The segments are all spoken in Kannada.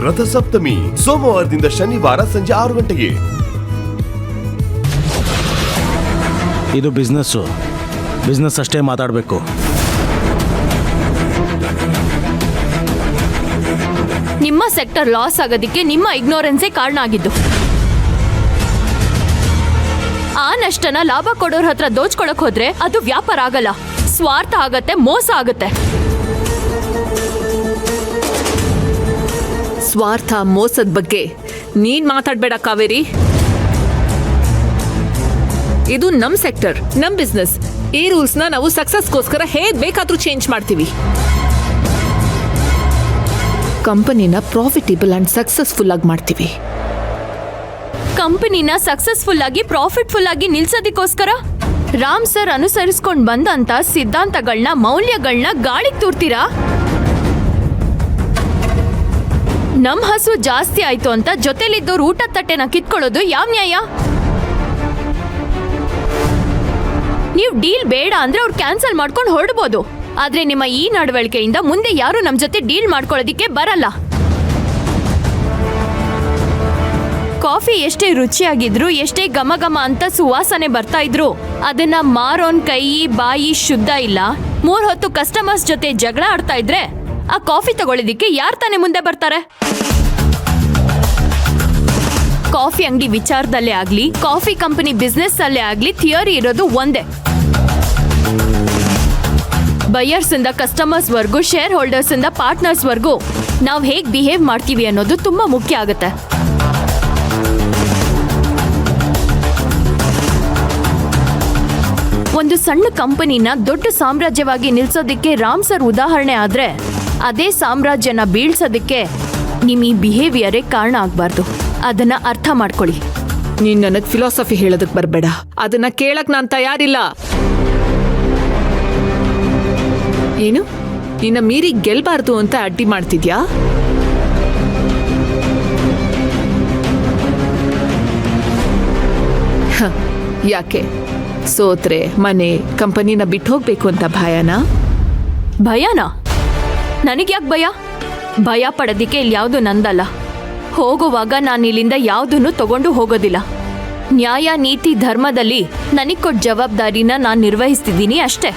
ರಥಸಪ್ತಮಿ ಸೋಮವಾರದಿಂದ ಶನಿವಾರ ಸಂಜೆ 6 ಗಂಟೆಗೆ. ಇದು ಬಿಸ್ನೆಸ್ ಅಷ್ಟೇ ಮಾತಾಡಬೇಕು. ನಿಮ್ಮ ಸೆಕ್ಟರ್ ಲಾಸ್ ಆಗೋದಕ್ಕೆ ನಿಮ್ಮ ಇಗ್ನೋರೆನ್ಸೇ ಕಾರಣ ಆಗಿದ್ದು. ಆ ನಷ್ಟನ ಲಾಭ ಕೊಡೋರ್ ಹತ್ರ ದೋಚ್ಕೊಳಕ್ ಹೋದ್ರೆ ಅದು ವ್ಯಾಪಾರ ಆಗಲ್ಲ, ಸ್ವಾರ್ಥ ಆಗತ್ತೆ, ಮೋಸ ಆಗತ್ತೆ. ಸ್ವಾರ್ಥ ಮೋಸದ ಬಗ್ಗೆ ನೀನ್ ಮಾತಾಡ್ಬೇಡ ಕಾವೇರಿ. ಇದು ನಮ್ ಸೆಕ್ಟರ್, ನಮ್ ಬಿಸ್ನೆಸ್. ಈ ರೂಲ್ಸ್ನ ನಾವು ಸಕ್ಸಸ್ಗೋಸ್ಕರ ಹೇಗ್ ಬೇಕಾದ್ರೂ ಚೇಂಜ್ ಮಾಡ್ತೀವಿ. ಕಂಪನಿನ ಪ್ರಾಫಿಟೇಬಲ್ ಅಂಡ್ ಸಕ್ಸಸ್ಫುಲ್ ಆಗಿ ಮಾಡ್ತೀವಿ. ಕಂಪನಿನ ಸಕ್ಸಸ್ಫುಲ್ ಆಗಿ ಪ್ರಾಫಿಟ್ಫುಲ್ ಆಗಿ ನಿಲ್ಸೋದಕ್ಕೋಸ್ಕರ ರಾಮ್ ಸರ್ ಅನುಸರಿಸ್ಕೊಂಡ್ ಬಂದಂತ ಸಿದ್ಧಾಂತಗಳನ್ನ, ಮೌಲ್ಯಗಳನ್ನ ಗಾಳಿಗೆ ತೂರ್ತೀರಾ? ನಮ್ ಹಸು ಜಾಸ್ತಿ ಆಯ್ತು ಅಂತ ಜೊತೆಲಿದ್ದವ್ರು ಊಟ ತಟ್ಟೆನ ಕಿತ್ಕೊಳ್ಳೋದು ಯಾವ ನ್ಯಾಯ? ನೀವು ಡೀಲ್ ಬೇಡ ಅಂದ್ರೆ ಅವ್ರು ಕ್ಯಾನ್ಸಲ್ ಮಾಡ್ಕೊಂಡು ಹೊರಡ್ಬೋದು. ಆದ್ರೆ ನಿಮ್ಮ ಈ ನಡವಳಿಕೆಯಿಂದ ಮುಂದೆ ಯಾರು ನಮ್ ಜೊತೆ ಡೀಲ್ ಮಾಡ್ಕೊಳ್ಳೋದಿಕ್ಕೆ ಬರಲ್ಲ. ಕಾಫಿ ಎಷ್ಟೇ ರುಚಿಯಾಗಿದ್ರು, ಎಷ್ಟೇ ಘಮ ಘಮ ಅಂತ ಸುವಾಸನೆ ಬರ್ತಾ ಇದ್ರು, ಅದನ್ನ ಮಾರೋನ್ ಕೈ ಬಾಯಿ ಶುದ್ಧ ಇಲ್ಲ, 3 ಹೊತ್ತು ಕಸ್ಟಮರ್ಸ್ ಜೊತೆ ಜಗಳ ಆಡ್ತಾ ಇದ್ರೆ ಆ ಕಾಫಿ ತಗೊಳ್ಳೋದಿಕ್ಕೆ ಯಾರು ತಾನೇ ಮುಂದೆ ಬರ್ತಾರೆ? ಕಾಫಿ ಅಂಗಡಿ ವಿಚಾರದಲ್ಲೇ ಆಗ್ಲಿ, ಕಾಫಿ ಕಂಪನಿ ಬಿಸ್ನೆಸ್ ಅಲ್ಲೇ ಆಗ್ಲಿ, ಥಿಯರಿ ಇರೋದು ಒಂದೇ. ಬಯರ್ಸ್ ಇಂದ ಕಸ್ಟಮರ್ಸ್ ವರ್ಗೂ, ಶೇರ್ ಹೋಲ್ಡರ್ಸ್ ಇಂದ ಪಾರ್ಟ್ನರ್ಸ್ ವರ್ಗೂ ನಾವು ಹೇಗ್ ಬಿಹೇವ್ ಮಾಡ್ತೀವಿ ಅನ್ನೋದು ತುಂಬಾ ಮುಖ್ಯ ಆಗುತ್ತೆ. ಒಂದು ಸಣ್ಣ ಕಂಪನಿನ ದೊಡ್ಡ ಸಾಮ್ರಾಜ್ಯವಾಗಿ ನಿಲ್ಸೋದಿಕ್ಕೆ ರಾಮ್ ಸರ್ ಉದಾಹರಣೆ ಆದ್ರೆ, ಅದೇ ಸಾಮ್ರಾಜ್ಯನ ಬೀಳ್ಸೋದಿಕ್ಕೆ ನಿಮ್ ಈ ಬಿಹೇವಿಯರೇ ಕಾರಣ ಆಗ್ಬಾರ್ದು. ಅದನ್ನ ಅರ್ಥ ಮಾಡ್ಕೊಳ್ಳಿ. ನೀನ್ ನನಗ್ ಫಿಲಾಸಫಿ ಹೇಳೋದಕ್ ಬರ್ಬೇಡ, ಅದನ್ನ ಕೇಳಕ್ ನಾನ್ ತಯಾರಿಲ್ಲ. ಏನು, ನಿನ್ನ ಮೀರಿ ಗೆಲ್ಬಾರ್ದು ಅಂತ ಅಡ್ಡಿ ಮಾಡ್ತಿದ್ಯಾ? ಯಾಕೆ? ಸೋತ್ರೆ ಮನೆ ಕಂಪನಿನ ಬಿಟ್ಟು ಹೋಗ್ಬೇಕು ಅಂತ ಭಯನಾ? ಭಯನಾ? ನನಗ್ಯಾಕೆ ಭಯ? ಭಯ ಪಡೋದಿಕ್ಕೆ ಇಲ್ಲಿ ಯಾವುದು ನಂದಲ್ಲ. ಹೋಗುವಾಗ ನಾನು ಇಲ್ಲಿಂದ ಯಾವುದನ್ನು ತಗೊಂಡು ಹೋಗೋದಿಲ್ಲ. ನ್ಯಾಯ ನೀತಿ ಧರ್ಮದಲ್ಲಿ ನನಗ್ ಕೊಟ್ಟ ಜವಾಬ್ದಾರಿನ ನಾನು ನಿರ್ವಹಿಸ್ತಿದ್ದೀನಿ ಅಷ್ಟೇ.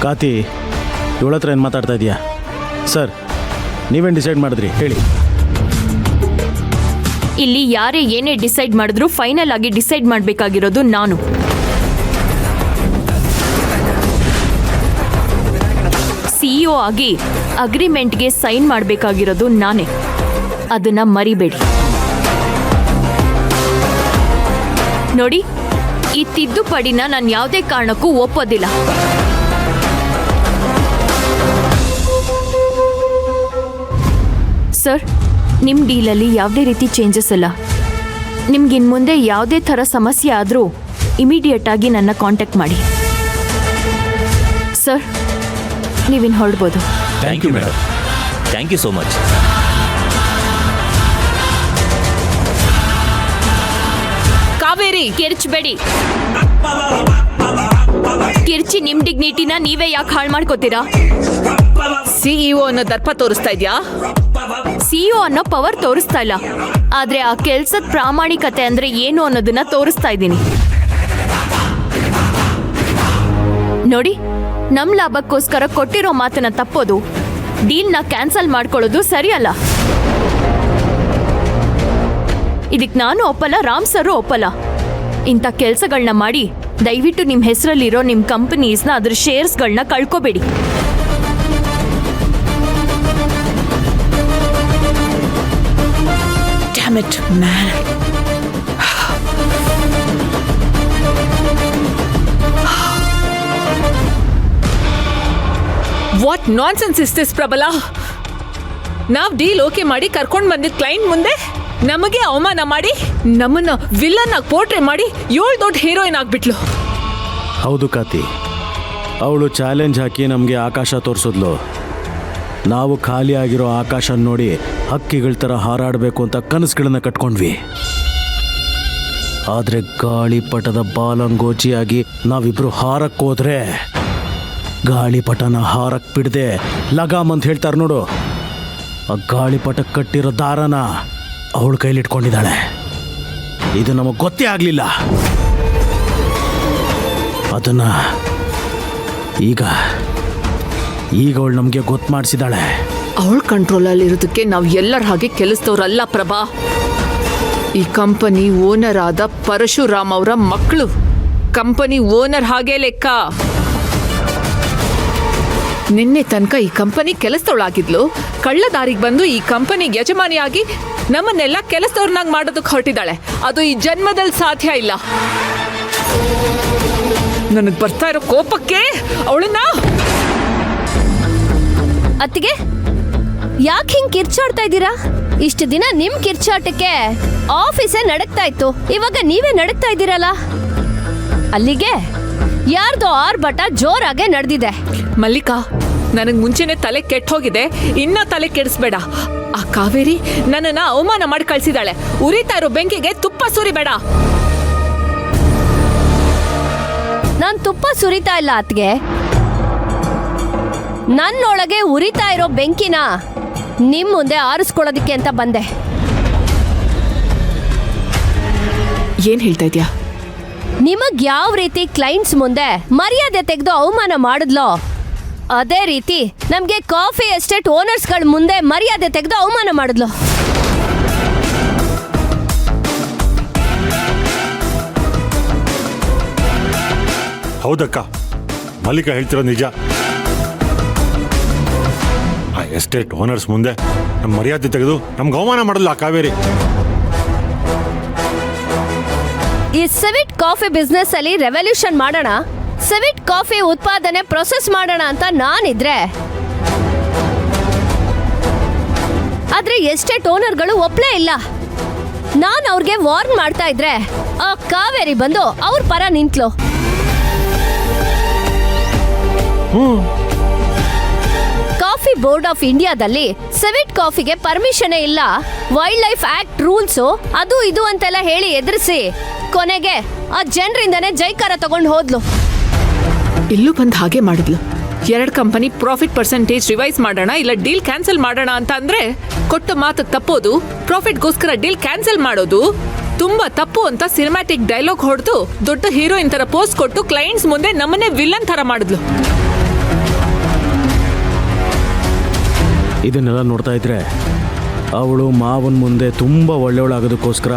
ಕಾತಿ, ಇವಳ ಹತ್ರ ಏನು ಮಾತಾಡ್ತಾ ಇದೀಯಾ? ಸರ್, ನೀವೇನು ಡಿಸೈಡ್ ಮಾಡಿದ್ರಿ ಹೇಳಿ. ಇಲ್ಲಿ ಯಾರೇ ಏನೇ ಡಿಸೈಡ್ ಮಾಡಿದ್ರು ಫೈನಲ್ ಆಗಿ ಡಿಸೈಡ್ ಮಾಡಬೇಕಾಗಿರೋದು ನಾನು. ಸಿಇಒ ಆಗಿ ಅಗ್ರಿಮೆಂಟ್ಗೆ ಸೈನ್ ಮಾಡಬೇಕಾಗಿರೋದು ನಾನೇ. ಅದನ್ನ ಮರಿಬೇಡಿ. ನೋಡಿ, ಈ ತಿದ್ದುಪಡಿನ ನಾನು ಯಾವುದೇ ಕಾರಣಕ್ಕೂ ಒಪ್ಪೋದಿಲ್ಲ. ಸರ್, ನಿಮ್ಮ ಡೀಲಲ್ಲಿ ಯಾವುದೇ ರೀತಿ ಚೇಂಜಸ್ ಇಲ್ಲ. ನಿಮ್ಗೆ ಇನ್ನು ಮುಂದೆ ಯಾವುದೇ ಥರ ಸಮಸ್ಯೆ ಆದರೂ ಇಮಿಡಿಯೇಟ್ ಆಗಿ ನನ್ನ ಕಾಂಟ್ಯಾಕ್ಟ್ ಮಾಡಿ. ಸರ್, ನೀವಿನ್ನು ಹೊರಡ್ಬೋದು. Thank you madam. Thank you so much. Kaveri, ಕಿರ್ಚಬೇಡಿ. ಕಿರ್ಚಿ ನಿಮ್ ಡಿಗ್ನಿಟಿನ ನೀವೇ ಯಾಕೆ ಹಾಳು ಮಾಡ್ಕೋತೀರಾ? ಸಿಇಒ ಅನ್ನೋ ದರ್ಪ ತೋರಿಸ್ತಾ ಇದ್ಯಾ? ಸಿಇಒ ಅನ್ನೋ ಪವರ್ ತೋರಿಸ್ತಾ ಇಲ್ಲ, ಆದ್ರೆ ಆ ಕೆಲ್ಸದ ಪ್ರಾಮಾಣಿಕತೆ ಅಂದ್ರೆ ಏನು ಅನ್ನೋದನ್ನ ತೋರಿಸ್ತಾ ಇದ್ದೀನಿ. ನೋಡಿ, ನಮ್ ಲಾಭಕ್ಕೋಸ್ಕರ ಕೊಟ್ಟಿರೋ ಮಾತನ್ನ ತಪ್ಪೋದು, ಡೀಲ್ನ ಕ್ಯಾನ್ಸಲ್ ಮಾಡ್ಕೊಳ್ಳೋದು ಸರಿಯಲ್ಲ. ಇದಕ್ ನಾನು ಒಪ್ಪಲ್ಲ, ರಾಮ್ ಸರ್ ಒಪ್ಪಲ್ಲ. ಇಂಥ ಕೆಲ್ಸಗಳನ್ನ ಮಾಡಿ ದಯವಿಟ್ಟು ನಿಮ್ ಹೆಸರಲ್ಲಿರೋ ನಿಮ್ ಕಂಪನೀಸ್ನ ಅದ್ರ ಶೇರ್ಸ್ಗಳನ್ನ ಕಳ್ಕೋಬೇಡಿ. Damn it, man. What nonsense is this, ಪ್ರಬಲ? ನಾವ್ ಡೀಲ್ ಓಕೆ ಮಾಡಿ ಕರ್ಕೊಂಡ್ ಬಂದಿದ್ ಕ್ಲೈಂಟ್ ಮುಂದೆ ನಮಗೆ ಅವಮಾನ ಮಾಡಿ, ನಮ್ಮನ್ನ ವಿಲ್ಲನ್ ಆಗಿ ಪೋರ್ಟ್ರೇ ಮಾಡಿ 7 ದೊಡ್ಡ ಹೀರೋಯಿನ್ ಆಗ್ಬಿಟ್ಲು. ಹೌದು ಕಾತಿ, ಅವಳು ಚಾಲೆಂಜ್ ಹಾಕಿ ನಮಗೆ ಆಕಾಶ ತೋರಿಸಿದ್ಲು. ನಾವು ಖಾಲಿ ಆಗಿರೋ ಆಕಾಶ ನೋಡಿ ಹಕ್ಕಿಗಳ ಥರ ಹಾರಾಡಬೇಕು ಅಂತ ಕನಸುಗಳನ್ನ ಕಟ್ಕೊಂಡ್ವಿ. ಆದರೆ ಗಾಳಿಪಟದ ಬಾಲಂಗೋಚಿಯಾಗಿ ನಾವಿಬ್ರು ಹಾರಕ್ಕೆ ಹೋದ್ರೆ ಗಾಳಿಪಟನ ಹಾರಕ್ಕೆ ಬಿಡದೆ ಲಗಾಮ್ ಅಂತ ಹೇಳ್ತಾರೆ ನೋಡು, ಆ ಗಾಳಿಪಟ ಕಟ್ಟಿರೋ ದಾರನ ಅವಳ ಕೈಲಿಟ್ಕೊಂಡಿದ್ದಾಳೆ. ಇದು ನಮಗೆ ಗೊತ್ತೇ ಆಗಲಿಲ್ಲ. ಅದನ್ನ ಈಗ ಅವಳು ನಮಗೆ ಗೊತ್ತು ಮಾಡಿಸಿದಾಳೆ. ಅವಳ ಕಂಟ್ರೋಲಲ್ಲಿ ಇರೋದಕ್ಕೆ ನಾವು ಎಲ್ಲರ ಹಾಗೆ ಕೆಲಸದವ್ರಲ್ಲ ಪ್ರಭಾ. ಈ ಕಂಪನಿ ಓನರ್ ಆದ ಪರಶುರಾಮ್ ಅವರ ಮಕ್ಕಳು. ಕಂಪನಿ ಓನರ್ ಹಾಗೆ ಲೆಕ್ಕ. ನಿನ್ನೆ ತನಕ ಈ ಕಂಪನಿ ಕೆಲಸದವಳಾಗಿದ್ಲು. ಕಳ್ಳ ದಾರಿಗೆ ಬಂದು ಈ ಕಂಪನಿಗೆ ಯಜಮಾನಿಯಾಗಿ ನಮ್ಮನ್ನೆಲ್ಲ ಕೆಲಸದವ್ರನ್ನಾಗಿ ಮಾಡೋದಕ್ಕೆ ಹೊರಟಿದ್ದಾಳೆ. ಅದು ಈ ಜನ್ಮದಲ್ಲಿ ಸಾಧ್ಯ ಇಲ್ಲ. ನನಗೆ ಬರ್ತಾ ಇರೋ ಕೋಪಕ್ಕೆ ಅವಳನ್ನ ಅತ್ತಿಗೆ ಯಾಕೆ ಹಿಂಗ್ ಕಿರ್ಚಾಡ್ತಾ ಇದ್ದೀರಾ? ಇಷ್ಟು ದಿನ ನಿಮ್ ಕಿರ್ಚಾಟಕ್ಕೆ ಆಫೀಸೇ ನಡಕ್ತಾ ಇತ್ತು, ಇವಾಗ ನೀವೇ ನಡಕ್ತಾ ಇದ್ದೀರಲ್ಲ. ಅಲ್ಲಿಗೆ ಯಾರ್ದೋ ಆರ್ಭಟ ಜೋರಾಗೆ ನಡೆದಿದೆ. ಮಲ್ಲಿಕಾ, ನನಗೆ ಮುಂಚೆನೆ ತಲೆ ಕೆಟ್ಟ ಹೋಗಿದೆ, ಇನ್ನ ತಲೆ ಕೆಡಿಸ್ಬೇಡ. ಆ ಕಾವೇರಿ ನನ್ನನ್ನ ಅವಮಾನ ಮಾಡಿ ಕಳ್ಸಿದಾಳೆ. ಉರಿತಾ ಇರೋ ಬೆಂಕಿಗೆ ತುಪ್ಪ ಸುರಿಬೇಡ. ನಾನ್ ತುಪ್ಪ ಸುರಿತಾ ಇಲ್ಲ ಅತ್ತಿಗೆ. ನನ್ನೊಳಗೆ ಉರಿತಾ ಇರೋ ಬೆಂಕಿನ ನಿಮ್ ಮುಂದೆ ಆರಿಸ್ಕೊಳ್ಳೋದಿಕ್ಕೆ ಅಂತ ಬಂದೆ. ಏನ್ ಹೇಳ್ತಾ ಇದ್ಯಾ? ನಿಮಗ್ ಯಾವ ರೀತಿ ಕ್ಲೈಂಟ್ಸ್ ಮುಂದೆ ಮರ್ಯಾದೆ ತೆಗೆದು ಅವಮಾನ ಮಾಡಿದ್ಲೋ ಅದೇ ರೀತಿ ನಮ್ಗೆ ಕಾಫಿ ಎಸ್ಟೇಟ್ ಓನರ್ಸ್ಗಳ ಮುಂದೆ ಮರ್ಯಾದೆ ತೆಗೆದು ಅವಮಾನ ಮಾಡಿದ್ಲು. ಹೌದಕ್ಕ, ಮಲ್ಲಿಕಾ ಹೇಳ್ತಿರೋ ನಿಜ. ಆ ಎಸ್ಟೇಟ್ ಓನರ್ಸ್ ಮುಂದೆ ನಮ್ಮ ಮರ್ಯಾದೆ ತೆಗೆದು ನಮ್ಗೆ ಅವಮಾನ ಮಾಡಲ್ಲ ಆ ಕಾವೇರಿ. ಈ ಸೆವಿಟ್ ಕಾಫಿ ಬಿಸ್ನೆಸ್ ಅಲ್ಲಿ ರೆವಲ್ಯೂಷನ್ ಮಾಡೋಣ, ಸೆವಿಟ್ ಕಾಫಿ ಉತ್ಪಾದನೆ ಪ್ರೊಸೆಸ್ ಮಾಡೋಣ ಅಂತ ನಾನಿದ್ರೆ, ಆದ್ರೆ ಎಸ್ಟೇಟ್ ಓನರ್ಗಳು ಒಪ್ಲೇ ಇಲ್ಲ. ನಾನು ಅವ್ರಿಗೆ ವಾರ್ನ್ ಮಾಡ್ತಾ ಇದ್ರೆ ಆ ಕಾವೇರಿ ಬಂದು ಅವ್ರ ಪರ ನಿಂತ್ಲು. ಕಾಫಿ ಬೋರ್ಡ್ ಆಫ್ ಇಂಡಿಯಾದಲ್ಲಿ ಸೆವಿಟ್ ಕಾಫಿಗೆ ಪರ್ಮಿಷನ್ ಇಲ್ಲ, ವೈಲ್ಡ್ ಲೈಫ್ ಆಕ್ಟ್ ರೂಲ್ಸ್ ಅದು ಇದು ಅಂತೆಲ್ಲ ಹೇಳಿ ಎದುರಿಸಿ ಕೊನೆಗೆ ಆ ಜನರಿಂದನೇ ಜೈಕಾರ ತಗೊಂಡು ಹೋದ್ಲು. ಇಲ್ಲೂ ಬಂದು ಹಾಗೆ ಮಾಡಿದ್ಲು. 2 ಕಂಪನಿ ಪ್ರಾಫಿಟ್ ಪರ್ಸೆಂಟೇಜ್ ರಿವೈಸ್ ಮಾಡೋಣ ಇಲ್ಲ ಡೀಲ್ ಕ್ಯಾನ್ಸಲ್ ಮಾಡೋಣ ಅಂತ ಅಂದ್ರೆ ಕೊಟ್ಟ ಮಾತು ತಪ್ಪೋದು, ಪ್ರಾಫಿಟ್ಗೋಸ್ಕರ ಡೀಲ್ ಕ್ಯಾನ್ಸಲ್ ಮಾಡೋದು ತುಂಬಾ ತಪ್ಪು ಅಂತ ಸಿನಿಮ್ಯಾಟಿಕ್ ಡೈಲಾಗ್ ಹೊಡೆದು ದೊಡ್ಡ ಹೀರೋಯಿನ್ ತರ ಪೋಸ್ಟ್ ಕೊಟ್ಟು ಕ್ಲೈಂಟ್ಸ್ ಮುಂದೆ ನಮ್ಮನ್ನೇ ವಿಲನ್ ತರ ಮಾಡಿದ್ಲು. ಇದನ್ನೆಲ್ಲ ನೋಡ್ತಾ ಇದ್ರೆ ಅವಳು ಮಾವನ ಮುಂದೆ ತುಂಬ ಒಳ್ಳೆಯವಳಾಗೋದಕ್ಕೋಸ್ಕರ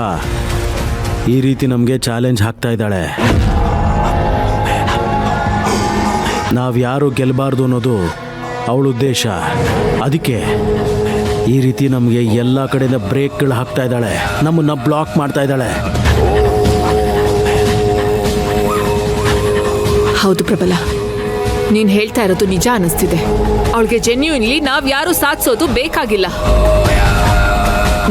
ಈ ರೀತಿ ನಮಗೆ ಚಾಲೆಂಜ್ ಹಾಕ್ತಾ ಇದ್ದಾಳೆ. ನಾವು ಯಾರು ಗೆಲ್ಲಬಾರ್ದು ಅನ್ನೋದು ಅವಳ ಉದ್ದೇಶ. ಅದಕ್ಕೆ ಈ ರೀತಿ ನಮಗೆ ಎಲ್ಲ ಕಡೆಯಿಂದ ಬ್ರೇಕ್ಗಳು ಹಾಕ್ತಾ ಇದ್ದಾಳೆ, ನಮ್ಮನ್ನ ಬ್ಲಾಕ್ ಮಾಡ್ತಾ ಇದ್ದಾಳೆ. ಹೌದು ಪ್ರಬಲ, ನೀನ್ ಹೇಳ್ತಾ ಇರೋದು ನಿಜ ಅನಿಸ್ತಿದೆ. ಅವಳಿಗೆ ಜೆನ್ಯೂನ್ಲಿ ನಾವ್ ಯಾರು ಸಾಧಿಸೋದು ಬೇಕಾಗಿಲ್ಲ.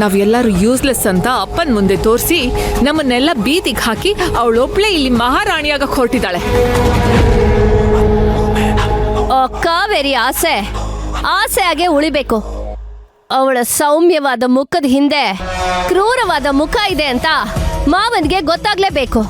ನಾವೆಲ್ಲರೂ ಯೂಸ್ಲೆಸ್ ಅಂತ ಅಪ್ಪನ್ ಮುಂದೆ ತೋರಿಸಿ ನಮ್ಮನ್ನೆಲ್ಲ ಬೀದಿಗೆ ಹಾಕಿ ಅವಳೊಬ್ಳೆ ಇಲ್ಲಿ ಮಹಾರಾಣಿಯಾಗ ಹೊರಟಿದ್ದಾಳೆ. ಕಾವೇರಿ ಆಸೆ ಆಗೆ ಉಳಿಬೇಕು. ಅವಳ ಸೌಮ್ಯವಾದ ಮುಖದ ಹಿಂದೆ ಕ್ರೂರವಾದ ಮುಖ ಇದೆ ಅಂತ ಮಾವನ್ಗೆ ಗೊತ್ತಾಗ್ಲೇಬೇಕು.